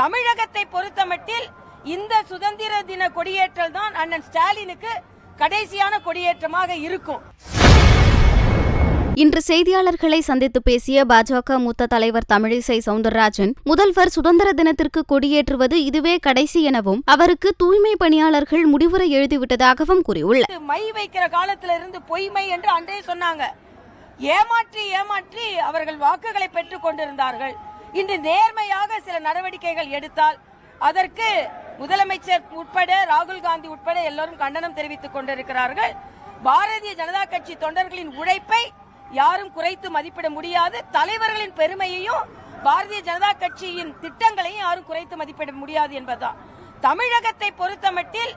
தமிழகத்தை பொறுத்தமட்டில் இந்த சுதந்திர தின கொடியேற்றல் தான் அண்ணன் ஸ்டாலினுக்கு கடைசியான கொடியேற்றமாக இருக்கும். இன்று செய்தியாளர்களை சந்தித்து பேசிய பாஜக மூத்த தலைவர் தமிழிசை சவுந்தரராஜன், முதல்வர் சுதந்திர தினத்திற்கு கொடியேற்றுவது இதுவே கடைசி எனவும் அவருக்கு தூய்மை பணியாளர்கள் முடிவுரை எழுதிவிட்டதாகவும் கூறியுள்ளார். மை வைக்கிற காலத்திலிருந்து பொய்மை என்று அன்றே சொன்னாங்க. ஏமாற்றி அவர்கள் வாக்குகளை பெற்றுக் கொண்டிருந்தார்கள். இன்று நேர்மையாக சில நடவடிக்கைகள் எடுத்தால் அதற்கு முதலமைச்சர் உட்பட ராகுல் காந்தி உட்பட எல்லோரும் கண்டனம் தெரிவித்துக் கொண்டிருக்கிறார்கள். பாரதிய ஜனதா கட்சி தொண்டர்களின் உழைப்பை யாரும் குறைத்து மதிப்பிட முடியாது. தலைவர்களின் பெருமையையும் பாரதிய ஜனதா கட்சியின் திட்டங்களையும் யாரும் குறைத்து மதிப்பிட முடியாது என்பதுதான். தமிழகத்தை பொறுத்தமட்டில்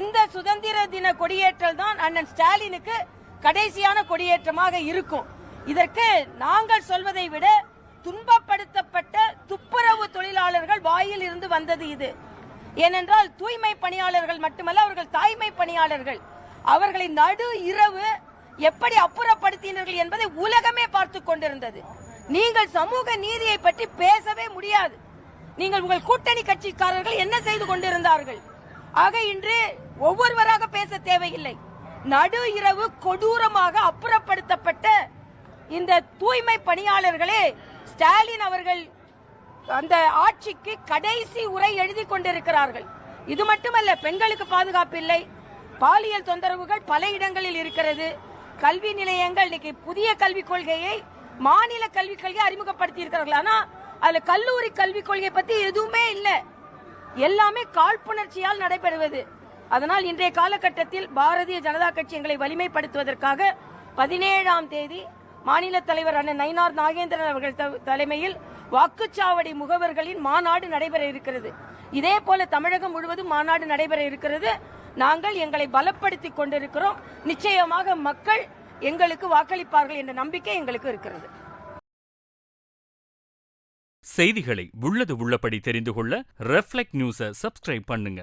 இந்த சுதந்திர தின கொடியேற்றல் தான் அண்ணன் ஸ்டாலினுக்கு கடைசியான கொடியேற்றமாக இருக்கும். இதற்கு நாங்கள் சொல்வதை விட துன்பப்படுத்தப்பட்ட துப்புரவு தொழிலாளர்கள் வாயில் இருந்து வந்தது இது. ஏனென்றால் தூய்மை பணியாளர்கள் மட்டுமல்ல, அவர்கள் தாய்மை பணியாளர்கள். அவர்களை நடு இரவு எப்படி அப்புறப்படுத்தினீர்கள் என்பதை உலகமே பார்த்து கொண்டிருந்தது. நீங்கள் சமூக நீதியை பற்றி பேசவே முடியாது. நீங்கள் உங்கள் கூட்டணி கட்சிக்காரர்கள் என்ன செய்து கொண்டிருந்தார்கள்? ஆக இன்று ஒவ்வொருவராக பேச தேவையில்லை. நடு இரவு கொடூரமாக அப்புறப்படுத்தப்பட்ட இந்த தூய்மை பணியாளர்களே ஸ்டாலின் அவர்கள் அந்த ஆட்சிக்கு கடைசி உரை எழுதி கொண்டிருக்கிறார்கள். இது மட்டுமல்ல, பெண்களுக்கு பாதுகாப்பு இல்லை, பாலியல் தொந்தரவுகள் பல இடங்களில் இருக்கிறது. கல்வி நிலையங்கள் இன்னைக்கு புதிய கல்விக் கொள்கையை மாநில கல்விக் கொள்கையை அறிமுகப்படுத்தி இருக்கிறார்கள். ஆனா அதுல கல்லூரி கல்விக் கொள்கை பத்தி எதுவுமே இல்லை. எல்லாமே காழ்ப்புணர்ச்சியால் நடைபெறுவது. அதனால் இன்றைய காலகட்டத்தில் பாரதிய ஜனதா கட்சி எங்களை வலிமைப்படுத்துவதற்காக 17ஆம் தேதி மாநில தலைவர் அண்ணன் நயினார் நாகேந்திரன் அவர்கள் தலைமையில் வாக்குச்சாவடி முகவர்களின் மாநாடு நடைபெற இருக்கிறது. இதே போல தமிழகம் முழுவதும் மாநாடு நடைபெற இருக்கிறது. நாங்கள் எங்களை பலப்படுத்திக் கொண்டிருக்கிறோம். நிச்சயமாக மக்கள் எங்களுக்கு வாக்களிப்பார்கள் என்ற நம்பிக்கை எங்களுக்கு இருக்கிறது. செய்திகளை உள்ளது உள்ளபடி தெரிந்து கொள்ள ரெஃப்ளெக்ட் நியூஸை சப்ஸ்கிரைப் பண்ணுங்க.